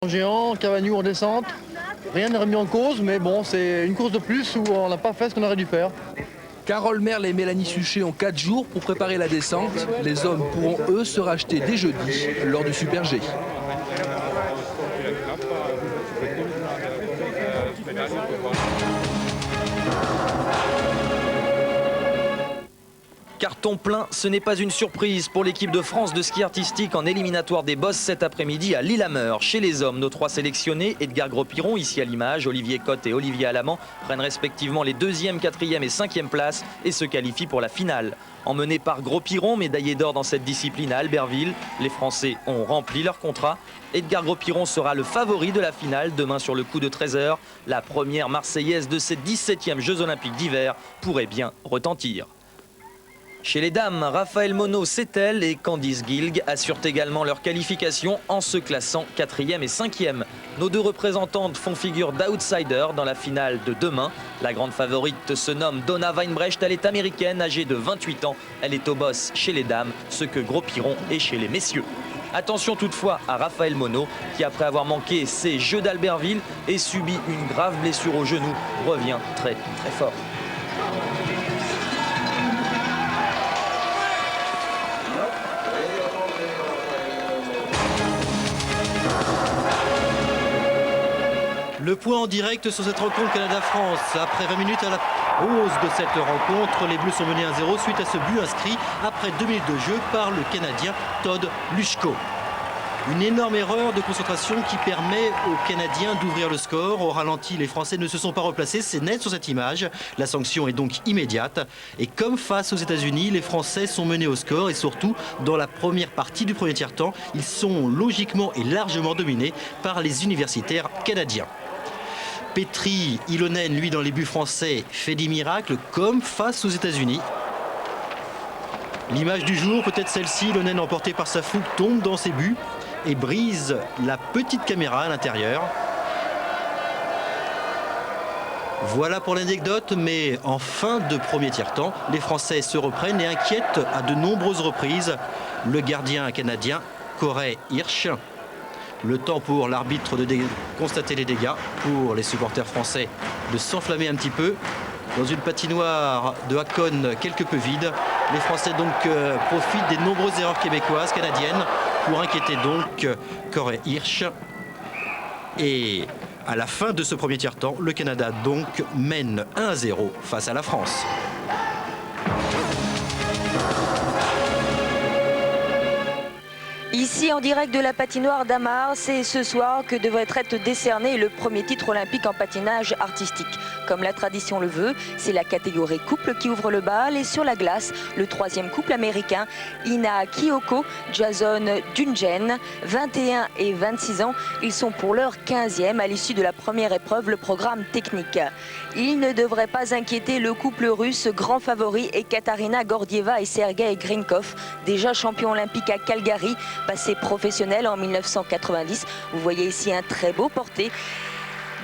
Géant, Cavagnou en descente, rien n'est remis en cause, mais bon, c'est une course de plus où on n'a pas fait ce qu'on aurait dû faire. Carole Merle et Mélanie Suchet ont 4 jours pour préparer la descente. Les hommes pourront, eux, se racheter dès jeudi lors du Super G. Carton plein, ce n'est pas une surprise pour l'équipe de France de ski artistique en éliminatoire des bosses cet après-midi à Lillehammer. Chez les hommes, nos 3 sélectionnés, Edgar Gros-Piron, ici à l'image, Olivier Cotte et Olivier Alamand, prennent respectivement les 2e, 4e et 5e places et se qualifient pour la finale. Emmenés par Gros-Piron, médaillé d'or dans cette discipline à Albertville, les Français ont rempli leur contrat. Edgar Gros-Piron sera le favori de la finale demain sur le coup de 13h. La première Marseillaise de ces 17e Jeux Olympiques d'hiver pourrait bien retentir. Chez les dames, Raphaël Monod, Setel et Candice Gilg assurent également leur qualification en se classant 4e et 5e. Nos 2 représentantes font figure d'outsider dans la finale de demain. La grande favorite se nomme Donna Weinbrecht, elle est américaine, âgée de 28 ans. Elle est au boss chez les dames, ce que Gros-Piron est chez les messieurs. Attention toutefois à Raphaël Monod, qui après avoir manqué ses Jeux d'Albertville et subi une grave blessure au genou, revient très fort. Le point en direct sur cette rencontre Canada-France. Après 20 minutes à la pause de cette rencontre, les Bleus sont menés 1-0 suite à ce but inscrit après 2 minutes de jeu par le Canadien Todd Lushko. Une énorme erreur de concentration qui permet aux Canadiens d'ouvrir le score. Au ralenti, les Français ne se sont pas replacés, c'est net sur cette image. La sanction est donc immédiate. Et comme face aux États-Unis, les Français sont menés au score et surtout, dans la première partie du premier tiers-temps, ils sont logiquement et largement dominés par les universitaires canadiens. Petri Ilonen, lui, dans les buts français, fait des miracles comme face aux États-Unis. L'image du jour, peut-être celle-ci, Ilonen emporté par sa fougue, tombe dans ses buts et brise la petite caméra à l'intérieur. Voilà pour l'anecdote, mais en fin de premier tiers-temps, les Français se reprennent et inquiètent à de nombreuses reprises le gardien canadien Corey Hirsch. Le temps pour l'arbitre de constater les dégâts, pour les supporters français de s'enflammer un petit peu. Dans une patinoire de Hakone quelque peu vide, les Français donc profitent des nombreuses erreurs québécoises, canadiennes, pour inquiéter donc Corey Hirsch. Et à la fin de ce premier tiers-temps, le Canada donc mène 1-0 face à la France. Ici en direct de la patinoire d'Amar, c'est ce soir que devrait être décerné le premier titre olympique en patinage artistique. Comme la tradition le veut, c'est la catégorie couple qui ouvre le bal et sur la glace, le 3e couple américain, Ina Kyoko, Jason Dungen, 21 et 26 ans. Ils sont pour leur 15e à l'issue de la première épreuve, le programme technique. Il ne devrait pas inquiéter le couple russe grand favori et Katarina Gordieva et Sergei Grinkov, déjà champion olympique à Calgary, passé professionnel en 1990. Vous voyez ici un très beau porté.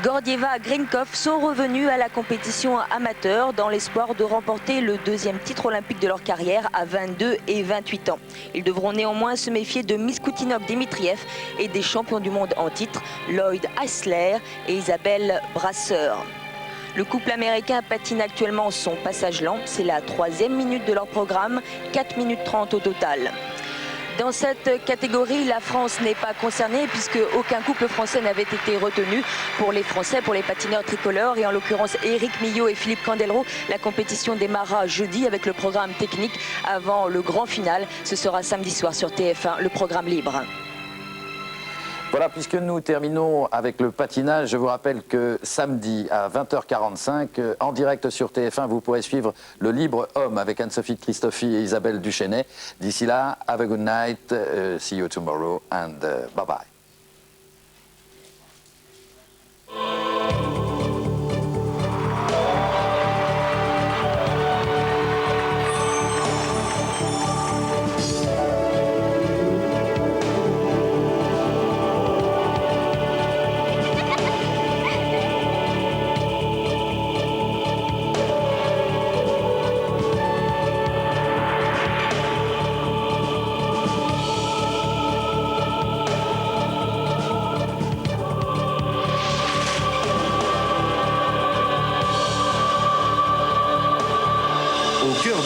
Gordieva et Grinkov sont revenus à la compétition amateur dans l'espoir de remporter le 2e titre olympique de leur carrière à 22 et 28 ans. Ils devront néanmoins se méfier de Miskoutinov Dimitriev et des champions du monde en titre, Lloyd Eisler et Isabelle Brasseur. Le couple américain patine actuellement son passage lent. C'est la 3e minute de leur programme, 4 minutes 30 au total. Dans cette catégorie, la France n'est pas concernée puisque aucun couple français n'avait été retenu. Pour les Français, pour les patineurs tricolores et en l'occurrence Éric Millot et Philippe Candelro, la compétition démarrera jeudi avec le programme technique avant le grand final. Ce sera samedi soir sur TF1, le programme libre. Voilà, puisque nous terminons avec le patinage, je vous rappelle que samedi à 20h45, en direct sur TF1, vous pourrez suivre le Libre Homme avec Anne-Sophie Christophy et Isabelle Duchesnay. D'ici là, have a good night, see you tomorrow and bye-bye.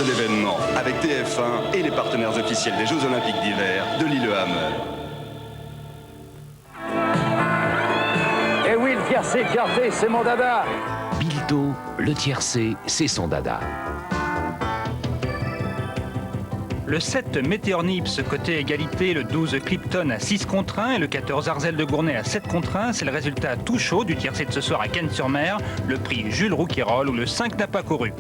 de l'événement avec TF1 et les partenaires officiels des Jeux Olympiques d'hiver de Lillehammer. Eh oui, le tiercé écarté, c'est mon dada. Bilto, le tiercé, c'est son dada. Le 7 Météor Nips côté égalité, le 12 Clipton à 6 contre 1 et le 14 Arzel de Gournay à 7 contre 1. C'est le résultat tout chaud du tiercé de ce soir à Cannes-sur-Mer, le prix Jules Rouquayrol où le 5 n'a pas couru.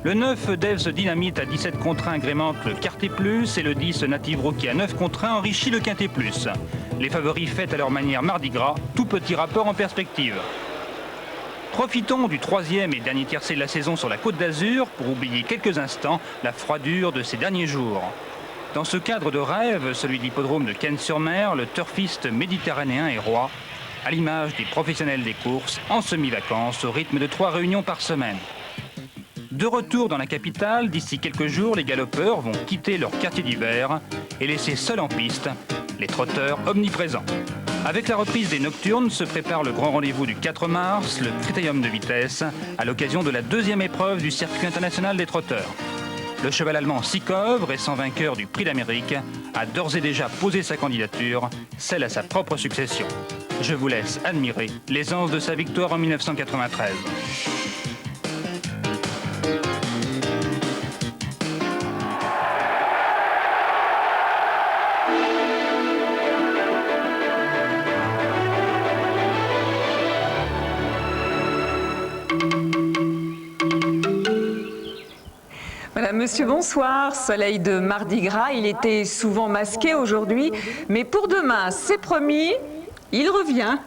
Le 9 Devs Dynamite à 17 contre 1 agrémente le Quartet Plus et le 10 Native Rookie à 9 contre 1 enrichit le Quintet Plus. Les favoris fêtent à leur manière Mardi Gras, tout petit rapport en perspective. Profitons du troisième et dernier tiercé de la saison sur la Côte d'Azur pour oublier quelques instants la froidure de ces derniers jours. Dans ce cadre de rêve, celui de l'hippodrome de Cannes-sur-Mer, le turfiste méditerranéen est roi, à l'image des professionnels des courses, en semi-vacances au rythme de 3 réunions par semaine. De retour dans la capitale, d'ici quelques jours, les galopeurs vont quitter leur quartier d'hiver et laisser seuls en piste les trotteurs omniprésents. Avec la reprise des nocturnes se prépare le grand rendez-vous du 4 mars, le critérium de vitesse, à l'occasion de la deuxième épreuve du circuit international des trotteurs. Le cheval allemand Sikov, récent vainqueur du Prix d'Amérique, a d'ores et déjà posé sa candidature, celle à sa propre succession. Je vous laisse admirer l'aisance de sa victoire en 1993. Voilà, monsieur, bonsoir. Soleil de Mardi Gras, il était souvent masqué aujourd'hui, mais pour demain, c'est promis, il revient.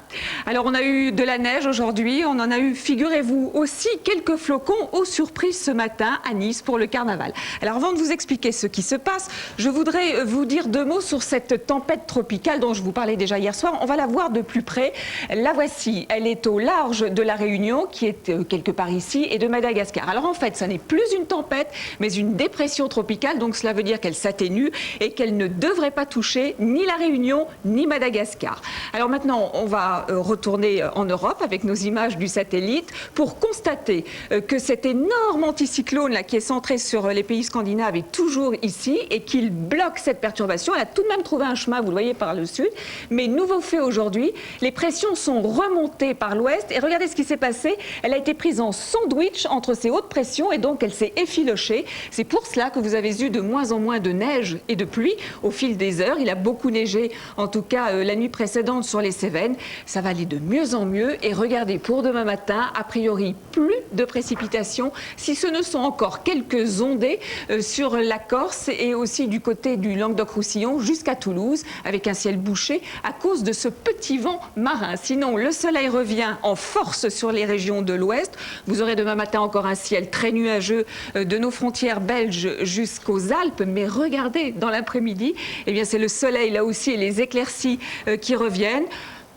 Alors, on a eu de la neige aujourd'hui, on en a eu, figurez-vous, aussi quelques flocons aux surprises ce matin à Nice pour le carnaval. Alors, avant de vous expliquer ce qui se passe, je voudrais vous dire 2 mots sur cette tempête tropicale dont je vous parlais déjà hier soir. On va la voir de plus près. La voici, elle est au large de la Réunion, qui est quelque part ici, et de Madagascar. Alors, en fait, ça n'est plus une tempête, mais une dépression tropicale, donc cela veut dire qu'elle s'atténue et qu'elle ne devrait pas toucher ni la Réunion, ni Madagascar. Alors maintenant, on va retourner en Europe avec nos images du satellite pour constater que cet énorme anticyclone là, qui est centré sur les pays scandinaves est toujours ici et qu'il bloque cette perturbation. Elle a tout de même trouvé un chemin, vous le voyez, par le sud. Mais nouveau fait aujourd'hui, les pressions sont remontées par l'ouest et regardez ce qui s'est passé. Elle a été prise en sandwich entre ces hautes pressions et donc elle s'est effilochée. C'est pour cela que vous avez eu de moins en moins de neige et de pluie au fil des heures. Il a beaucoup neigé, en tout cas la nuit précédente sur les Cévennes. Ça va aller de mieux en mieux et regardez, pour demain matin, a priori plus de précipitations, si ce ne sont encore quelques ondées sur la Corse et aussi du côté du Languedoc-Roussillon jusqu'à Toulouse avec un ciel bouché à cause de ce petit vent marin. Sinon, le soleil revient en force sur les régions de l'ouest. Vous aurez demain matin encore un ciel très nuageux de nos frontières belges jusqu'aux Alpes, mais regardez, dans l'après-midi, eh bien c'est le soleil là aussi et les éclaircies qui reviennent.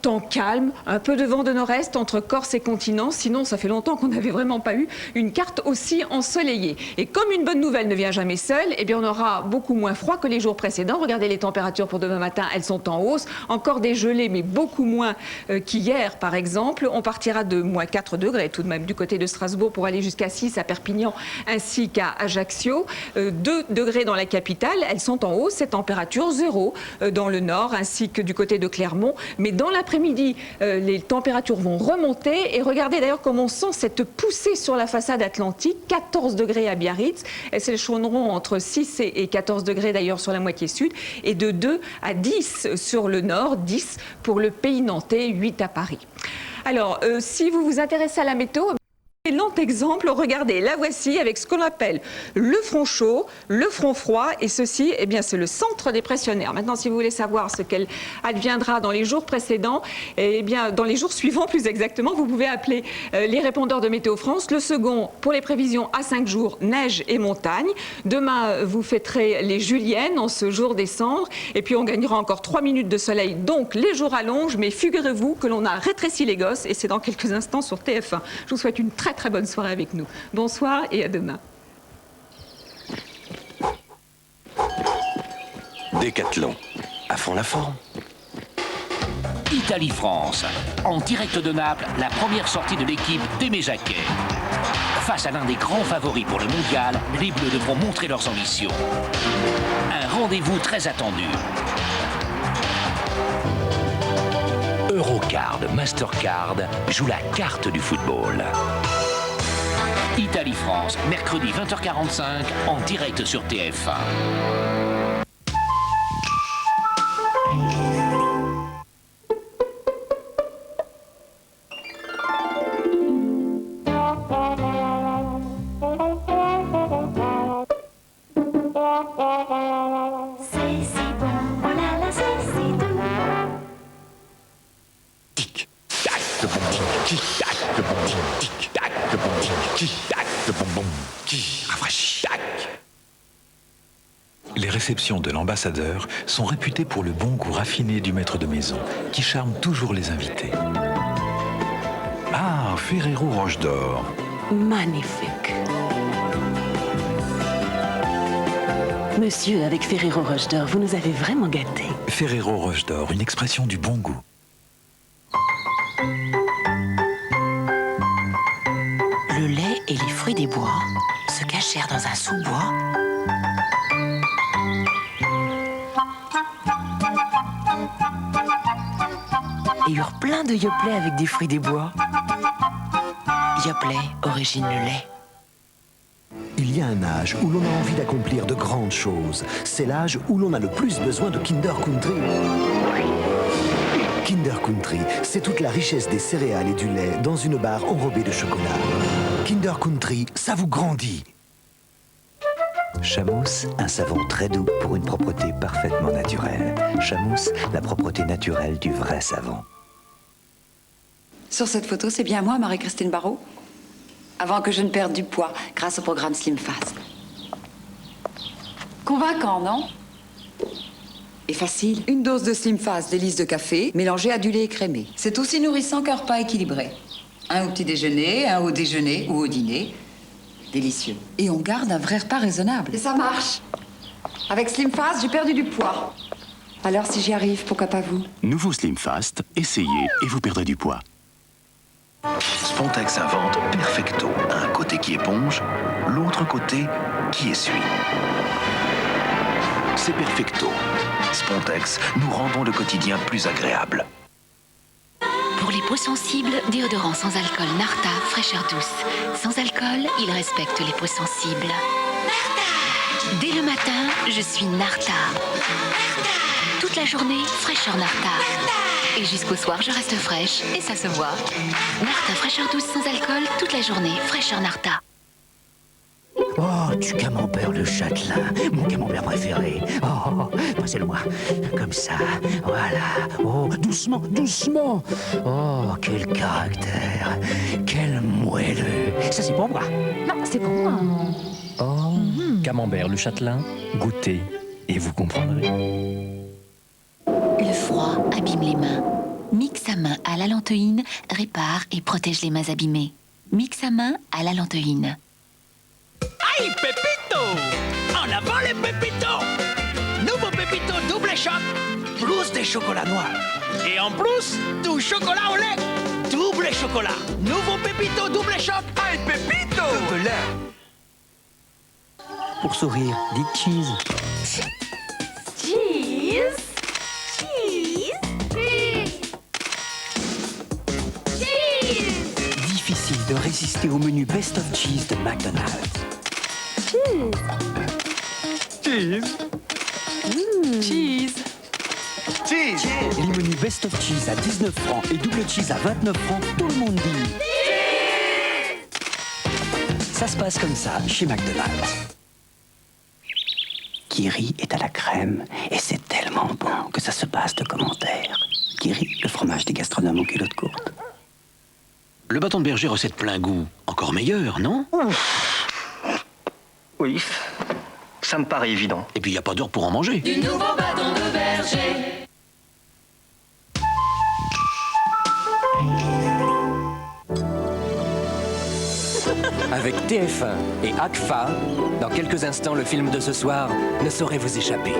Temps calme, un peu de vent de nord-est entre Corse et continent, sinon ça fait longtemps qu'on n'avait vraiment pas eu une carte aussi ensoleillée. Et comme une bonne nouvelle ne vient jamais seule, eh bien on aura beaucoup moins froid que les jours précédents. Regardez les températures pour demain matin, elles sont en hausse, encore des gelées mais beaucoup moins qu'hier par exemple. On partira de moins 4 degrés tout de même du côté de Strasbourg pour aller jusqu'à 6 à Perpignan ainsi qu'à Ajaccio. 2 degrés dans la capitale, elles sont en hausse, ces températures 0 dans le nord ainsi que du côté de Clermont, mais dans l'après-midi, les températures vont remonter et regardez d'ailleurs comme on sent cette poussée sur la façade atlantique, 14 degrés à Biarritz, elles s'échelonneront entre 6 et 14 degrés d'ailleurs sur la moitié sud et de 2 à 10 sur le nord, 10 pour le pays nantais, 8 à Paris. Alors, si vous vous intéressez à la météo, lent exemple, regardez, la voici avec ce qu'on appelle le front chaud, le front froid et ceci, eh bien c'est le centre dépressionnaire. Maintenant, si vous voulez savoir ce qu'elle adviendra dans les jours précédents, eh bien dans les jours suivants plus exactement, vous pouvez appeler les répondeurs de Météo France. Le second, pour les prévisions à 5 jours, neige et montagne. Demain, vous fêterez les Juliennes en ce jour des cendres et puis on gagnera encore 3 minutes de soleil, donc les jours allongent, mais figurez-vous que l'on a rétréci les gosses et c'est dans quelques instants sur TF1. Je vous souhaite une très bonne soirée avec nous. Bonsoir et à demain. Décathlon, à fond la forme. Italie-France, en direct de Naples, la première sortie de l'équipe d'Aimé Jacquet. Face à l'un des grands favoris pour le mondial, les Bleus devront montrer leurs ambitions. Un rendez-vous très attendu. Eurocard, Mastercard joue la carte du football. Italie-France, mercredi 20h45, en direct sur TF1. Les réceptions de l'ambassadeur sont réputées pour le bon goût raffiné du maître de maison, qui charme toujours les invités. Ah, Ferrero Roche d'Or. Magnifique. Monsieur, avec Ferrero Roche d'Or, vous nous avez vraiment gâtés. Ferrero Roche d'Or, une expression du bon goût. Le lait et les fruits des bois se cachèrent dans un sous-bois. Et eurent plein de yoplait avec des fruits des bois. Yoplait, origine le lait. Il y a un âge où l'on a envie d'accomplir de grandes choses. C'est l'âge où l'on a le plus besoin de Kinder Country. Kinder Country, c'est toute la richesse des céréales et du lait dans une barre enrobée de chocolat. Kinder Country, ça vous grandit. Chamousse, un savon très doux pour une propreté parfaitement naturelle. Chamousse, la propreté naturelle du vrai savon. Sur cette photo, c'est bien moi, Marie-Christine Barrault. Avant que je ne perde du poids, grâce au programme Slim Fast. Convaincant, non? Et facile. Une dose de Slim Fast délice de café, mélangée à du lait écrémé. C'est aussi nourrissant qu'un repas équilibré. Un au petit déjeuner, un au déjeuner ou au dîner. Délicieux. Et on garde un vrai repas raisonnable. Et ça marche. Avec Slim Fast, j'ai perdu du poids. Alors si j'y arrive, pourquoi pas vous? Nouveau Slim Fast, essayez et vous perdrez du poids. Spontex invente Perfecto, un côté qui éponge, l'autre côté qui essuie. C'est Perfecto. Spontex, nous rendons le quotidien plus agréable. Pour les peaux sensibles, déodorant sans alcool Narta, fraîcheur douce. Sans alcool, il respecte les peaux sensibles. Narta. Dès le matin, je suis Narta. Narta. Toute la journée, fraîcheur Narta. Narta. Et jusqu'au soir, je reste fraîche, et ça se voit. Narta, fraîcheur douce sans alcool, toute la journée, fraîcheur Narta. Oh, du camembert le châtelain, mon camembert préféré. Oh, passez-le-moi, comme ça, voilà. Oh, doucement, doucement. Oh, quel caractère, quel moelleux. Ça, c'est pour moi. Non, c'est pour moi. Oh, camembert le châtelain, goûtez et vous comprendrez. Le froid abîme les mains. Mix à main à la lantoïne répare et protège les mains abîmées. Mix à main à la lantoïne. Aïe, Pépito! En avant les Pépitos! Nouveau Pépito double shot, plus des chocolats noirs. Et en plus, du chocolat au lait. Double chocolat. Nouveau Pépito double shot. Aïe, Pépito! Double lait. Pour sourire, dites cheese. Cheese. Difficile de résister au menu Best of Cheese de McDonald's. Cheese. Cheese. Cheese. Les menus Best of Cheese à 19 francs et double cheese à 29 francs, tout le monde dit. Ça se passe comme ça chez McDonald's. Kiri est à la crème et c'est tellement bon que ça se passe de commentaires. Kiri, le fromage des gastronomes en culotte courte. Le bâton de berger recette plein goût. Encore meilleur, non? Oui, ça me paraît évident. Et puis il n'y a pas d'heure pour en manger. Du nouveau bâton de berger. Avec TF1 et ACFA, dans quelques instants, le film de ce soir ne saurait vous échapper.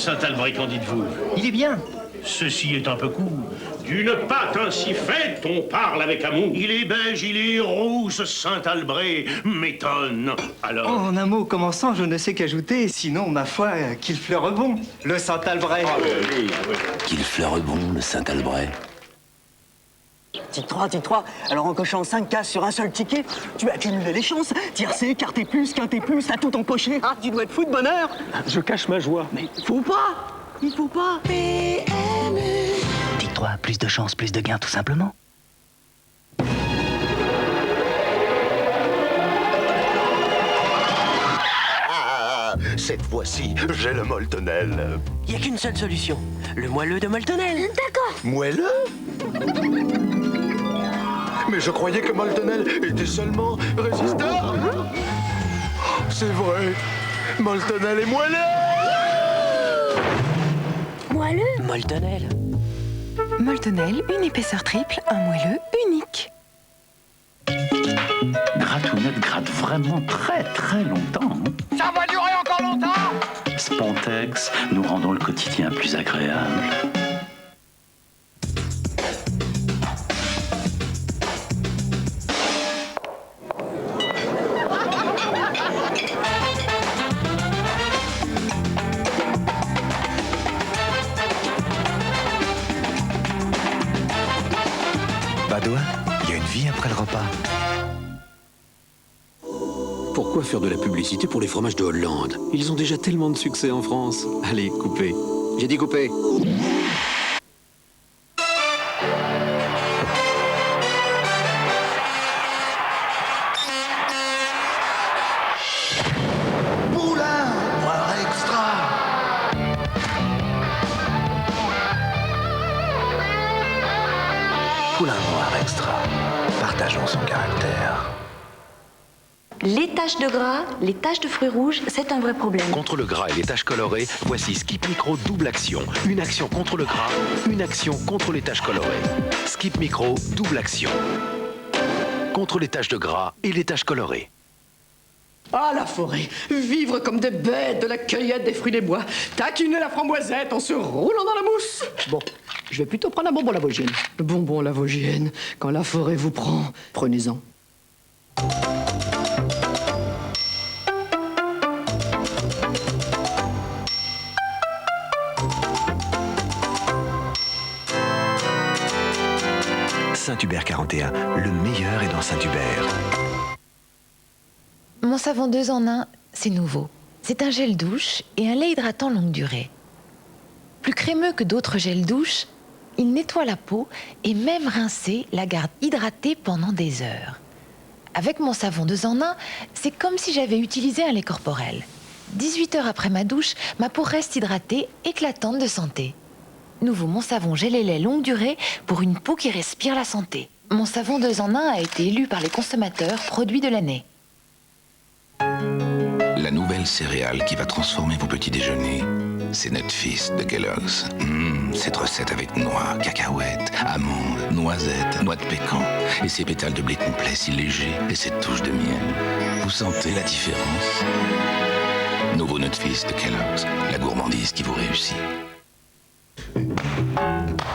Saint-Albret, qu'en dites-vous? Il est bien. Ceci est un peu court. D'une pâte ainsi faite, on parle avec amour. Il est beige, il est roux, ce Saint-Albret m'étonne. Alors... Oh, en un mot commençant, je ne sais qu'ajouter, sinon, ma foi, qu'il fleure bon, le Saint-Albret. Qu'il fleure bon, le Saint-Albret. Tic 3, alors en cochant 5 cases sur un seul ticket, tu as accumulé les chances. Tiercé, quarté plus, quinté plus, t'as tout empoché. Ah, tu dois être fou de bonheur. Je cache ma joie. Mais faut pas. Il faut pas. PMU. Tic 3, plus de chance, plus de gains, tout simplement. Ah, cette fois-ci, j'ai le Moltenel. Il n'y a qu'une seule solution. Le moelleux de Moltenel. D'accord. Moelleux? Mais je croyais que Moltenel était seulement résistant. Oh, c'est vrai. Moltenel est moelleux. Moelleux? Moltenel. Moltenel, une épaisseur triple, un moelleux unique. Gratounette gratte vraiment très longtemps. Ça va durer encore longtemps? Spontex, nous rendons le quotidien plus agréable. Badois, il y a une vie après le repas. Pourquoi faire de la publicité pour les fromages de Hollande? Ils ont déjà tellement de succès en France. Allez, coupez. J'ai dit couper. Poulain Noir Extra. Poulain Noir Extra. Partageons son caractère. Les taches de gras, les taches de fruits rouges, c'est un vrai problème. Contre le gras et les taches colorées, voici Skip Micro double action. Une action contre le gras, une action contre les taches colorées. Skip Micro double action. Contre les taches de gras et les taches colorées. Ah, la forêt! Vivre comme des bêtes de la cueillette des fruits des bois. Taquiner la framboisette en se roulant dans la mousse. Bon, je vais plutôt prendre un bonbon Lavogienne. Le bonbon Lavogienne, quand la forêt vous prend, prenez-en. Saint-Hubert 41, le meilleur est dans Saint-Hubert. Mon savon 2 en 1, c'est nouveau. C'est un gel douche et un lait hydratant longue durée. Plus crémeux que d'autres gels douche, il nettoie la peau et même rincée, la garde hydratée pendant des heures. Avec mon savon 2 en 1, c'est comme si j'avais utilisé un lait corporel. 18 heures après ma douche, ma peau reste hydratée, éclatante de santé. Nouveau mon savon gel et lait longue durée pour une peau qui respire la santé. Mon savon 2 en 1 a été élu par les consommateurs produit de l'année. La nouvelle céréale qui va transformer vos petits déjeuners, c'est Nutfist de Kellogg's. Cette recette avec noix, cacahuètes, amandes, noisettes, noix de pécan et ces pétales de blé complet si légers et cette touche de miel. Vous sentez la différence? Nouveau Nutfist de Kellogg's, la gourmandise qui vous réussit.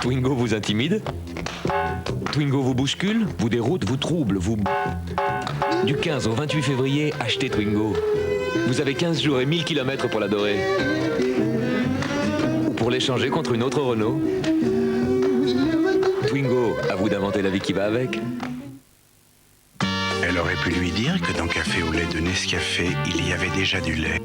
Twingo vous intimide? Twingo vous bouscule, vous déroute, vous trouble, vous... Du 15 au 28 février, achetez Twingo. Vous avez 15 jours et 1000 km pour l'adorer. Ou pour l'échanger contre une autre Renault. Twingo, à vous d'inventer la vie qui va avec. Elle aurait pu lui dire que dans Café au lait de Nescafé, il y avait déjà du lait.